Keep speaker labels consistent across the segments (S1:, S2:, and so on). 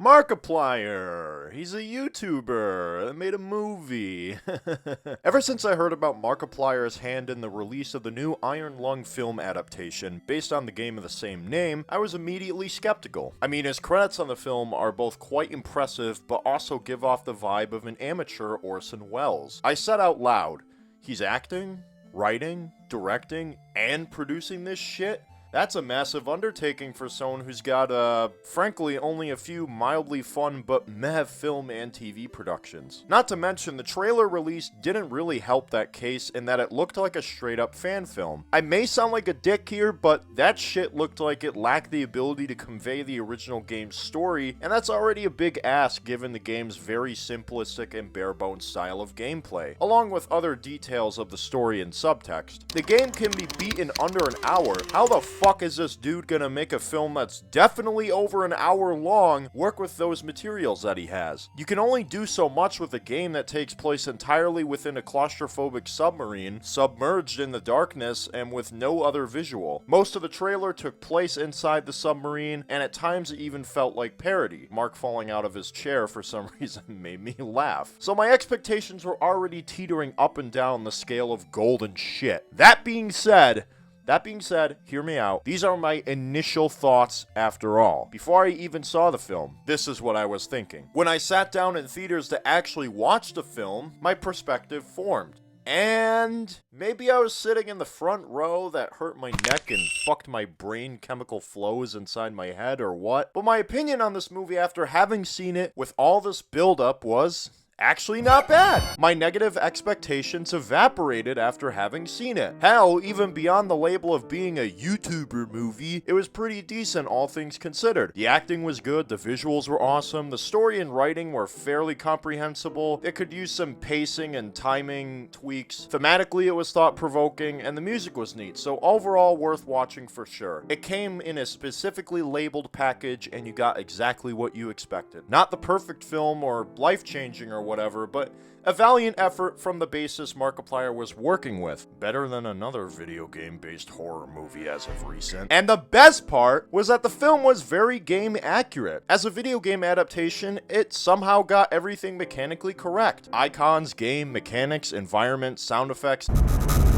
S1: Markiplier! He's a YouTuber that made a movie. Ever since I heard about Markiplier's hand in the release of the new Iron Lung film adaptation based on the game of the same name, I was immediately skeptical. I mean, his credits on the film are both quite impressive, but also give off the vibe of an amateur Orson Welles. I said out loud, he's acting, writing, directing, and producing this shit? That's a massive undertaking for someone who's got, frankly, only a few mildly fun but meh film and TV productions. Not to mention, the trailer release didn't really help that case in that it looked like a straight-up fan film. I may sound like a dick here, but that shit looked like it lacked the ability to convey the original game's story, and that's already a big ask given the game's very simplistic and bare-bones style of gameplay, along with other details of the story and subtext. The game can be beat in under an hour. How the fuck is this dude gonna make a film that's definitely over an hour long work with those materials that he has? You can only do so much with a game that takes place entirely within a claustrophobic submarine, submerged in the darkness, and with no other visual. Most of the trailer took place inside the submarine, and at times it even felt like parody. Mark falling out of his chair for some reason made me laugh. So my expectations were already teetering up and down the scale of golden shit. That being said, hear me out. These are my initial thoughts after all. Before I even saw the film, this is what I was thinking. When I sat down in theaters to actually watch the film, my perspective formed. And maybe I was sitting in the front row that hurt my neck and fucked my brain chemical flows inside my head or what. But my opinion on this movie after having seen it with all this buildup was actually not bad. My negative expectations evaporated after having seen it. Hell, even beyond the label of being a YouTuber movie, it was pretty decent all things considered. The acting was good, the visuals were awesome, the story and writing were fairly comprehensible, it could use some pacing and timing tweaks, thematically it was thought-provoking, and the music was neat, so overall worth watching for sure. It came in a specifically labeled package and you got exactly what you expected. Not the perfect film or life-changing or whatever, but a valiant effort from the basis Markiplier was working with. Better than another video game-based horror movie as of recent. And the best part was that the film was very game accurate. As a video game adaptation, it somehow got everything mechanically correct. Icons, game, mechanics, environment, sound effects.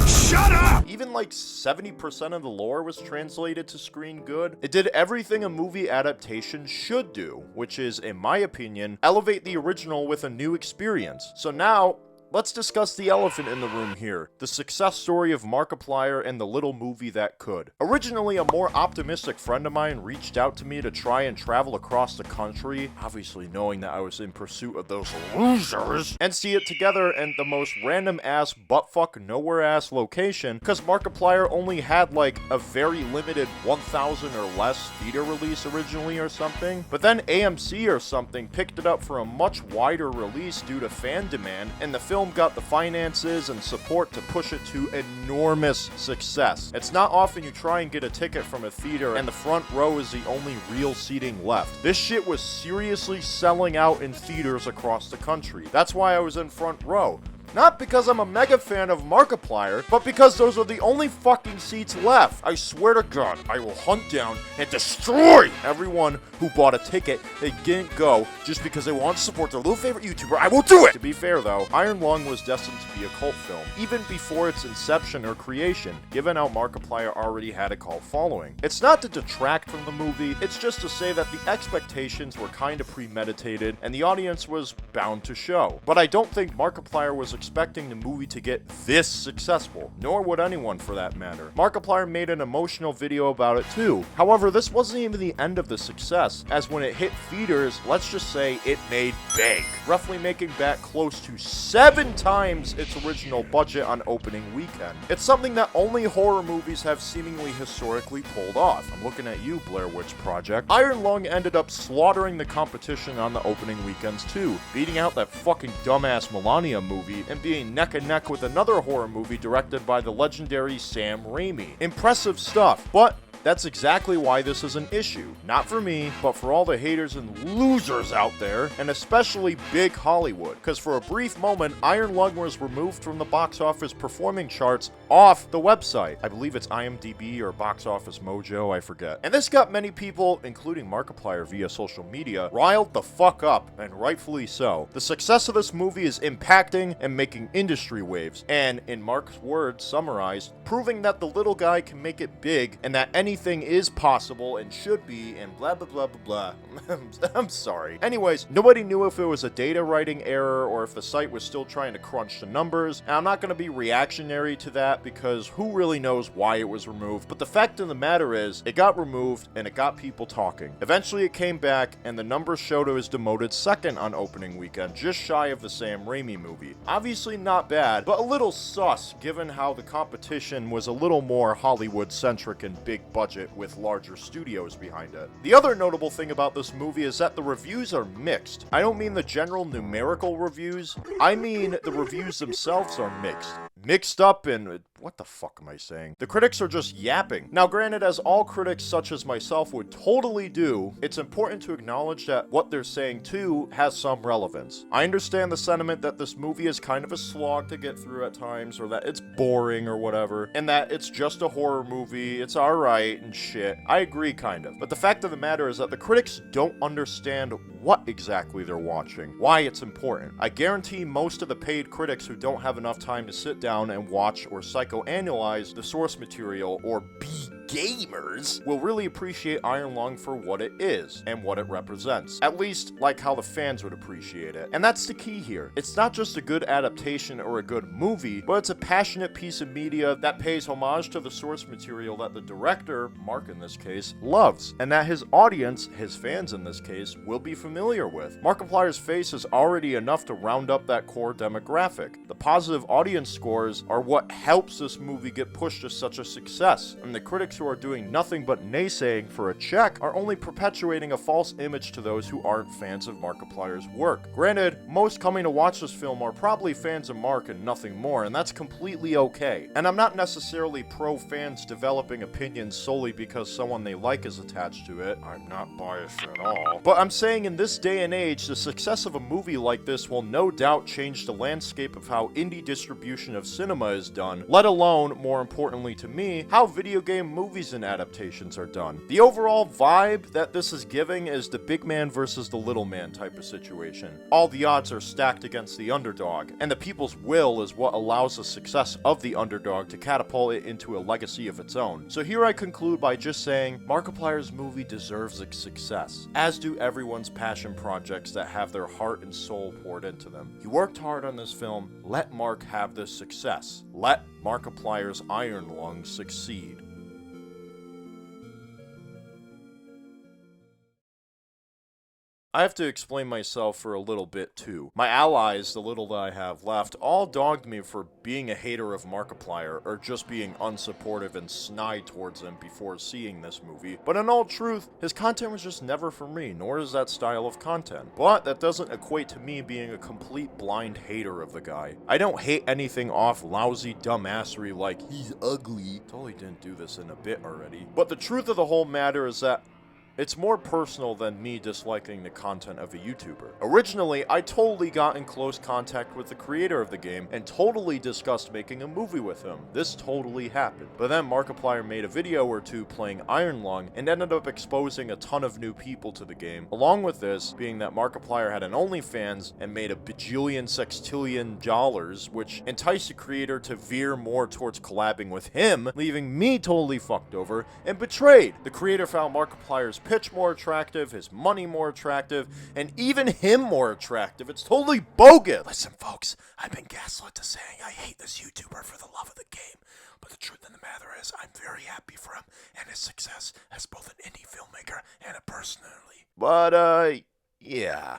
S1: Shut up! Even like 70% of the lore was translated to screen good. It did everything a movie adaptation should do, which is, in my opinion, elevate the original with a new experience. So now, let's discuss the elephant in the room here, the success story of Markiplier and the little movie that could. Originally, a more optimistic friend of mine reached out to me to try and travel across the country, obviously knowing that I was in pursuit of those losers, and see it together in the most random ass buttfuck nowhere ass location, because Markiplier only had like a very limited 1,000 or less theater release originally or something, but then AMC or something picked it up for a much wider release due to fan demand, and the film got the finances and support to push it to enormous success. It's not often you try and get a ticket from a theater and the front row is the only real seating left. This shit was seriously selling out in theaters across the country. That's why I was in front row. Not because I'm a mega fan of Markiplier, but because those are the only fucking seats left. I swear to God, I will hunt down and destroy everyone who bought a ticket they didn't go just because they want to support their little favorite YouTuber. I will do it! To be fair though, Iron Lung was destined to be a cult film, even before its inception or creation, given how Markiplier already had a cult following. It's not to detract from the movie, it's just to say that the expectations were kinda premeditated and the audience was bound to show. But I don't think Markiplier was expecting the movie to get this successful, nor would anyone for that matter. Markiplier made an emotional video about it too. However, this wasn't even the end of the success, as when it hit theaters, let's just say it made bank, roughly making back close to 7 times its original budget on opening weekend. It's something that only horror movies have seemingly historically pulled off. I'm looking at you, Blair Witch Project. Iron Lung ended up slaughtering the competition on the opening weekends too, beating out that fucking dumbass Melania movie and being neck and neck with another horror movie directed by the legendary Sam Raimi. Impressive stuff, but That's exactly why this is an issue. Not for me, but for all the haters and losers out there, and especially big Hollywood. Because for a brief moment, Iron Lung was removed from the box office performing charts off the website. I believe it's IMDb or Box Office Mojo, I forget. And this got many people, including Markiplier via social media, riled the fuck up, and rightfully so. The success of this movie is impacting and making industry waves, and in Mark's words summarized, proving that the little guy can make it big and that anything is possible and should be and blah blah blah blah blah. I'm sorry. Anyways, nobody knew if it was a data writing error or if the site was still trying to crunch the numbers, and I'm not going to be reactionary to that because who really knows why it was removed, but the fact of the matter is, it got removed and it got people talking. Eventually it came back and the numbers showed it was demoted second on opening weekend, just shy of the Sam Raimi movie. Obviously not bad, but a little sus given how the competition was a little more Hollywood-centric and big budget with larger studios behind it. The other notable thing about this movie is that the reviews are mixed. I don't mean the general numerical reviews, I mean the reviews themselves are mixed. Mixed up in... what the fuck am I saying? The critics are just yapping. Now granted, as all critics such as myself would totally do, it's important to acknowledge that what they're saying too has some relevance. I understand the sentiment that this movie is kind of a slog to get through at times, or that it's boring or whatever, and that it's just a horror movie, it's alright and shit. I agree kind of. But the fact of the matter is that the critics don't understand what exactly they're watching, why it's important. I guarantee most of the paid critics who don't have enough time to sit down and watch or psychoanalyze the source material or be gamers will really appreciate Iron Lung for what it is and what it represents. At least like how the fans would appreciate it. And that's the key here. It's not just a good adaptation or a good movie, but it's a passionate piece of media that pays homage to the source material that the director, Mark in this case, loves, and that his audience, his fans in this case, will be familiar with. Markiplier's face is already enough to round up that core demographic. The positive audience scores are what helps this movie get pushed to such a success, and the critics who are doing nothing but naysaying for a check are only perpetuating a false image to those who aren't fans of Markiplier's work. Granted, most coming to watch this film are probably fans of Mark and nothing more, and that's completely okay. And I'm not necessarily pro fans developing opinions solely because someone they like is attached to it. I'm not biased at all. But I'm saying in this day and age, the success of a movie like this will no doubt change the landscape of how indie distribution of cinema is done, let alone, more importantly to me, how video game movies and adaptations are done. The overall vibe that this is giving is the big man versus the little man type of situation. All the odds are stacked against the underdog, and the people's will is what allows the success of the underdog to catapult it into a legacy of its own. So here I conclude by just saying, Markiplier's movie deserves its success, as do everyone's passion projects that have their heart and soul poured into them. You worked hard on this film, let Mark have this success. Let Markiplier's Iron Lung succeed. I have to explain myself for a little bit too. My allies, the little that I have left, all dogged me for being a hater of Markiplier or just being unsupportive and snide towards him before seeing this movie. But in all truth, his content was just never for me, nor is that style of content. But that doesn't equate to me being a complete blind hater of the guy. I don't hate anything off lousy dumbassery like, he's ugly. Totally didn't do this in a bit already. But the truth of the whole matter is that it's more personal than me disliking the content of a YouTuber. Originally, I totally got in close contact with the creator of the game and totally discussed making a movie with him. This totally happened. But then Markiplier made a video or two playing Iron Lung and ended up exposing a ton of new people to the game. Along with this, being that Markiplier had an OnlyFans and made a bajillion sextillion dollars, which enticed the creator to veer more towards collabing with him, leaving me totally fucked over and betrayed. The creator found Markiplier's pitch more attractive, his money more attractive, and even him more attractive. It's totally bogus. Listen, folks, I've been gaslit to saying I hate this YouTuber for the love of the game, but the truth of the matter is I'm very happy for him and his success as both an indie filmmaker and a personality. But, yeah.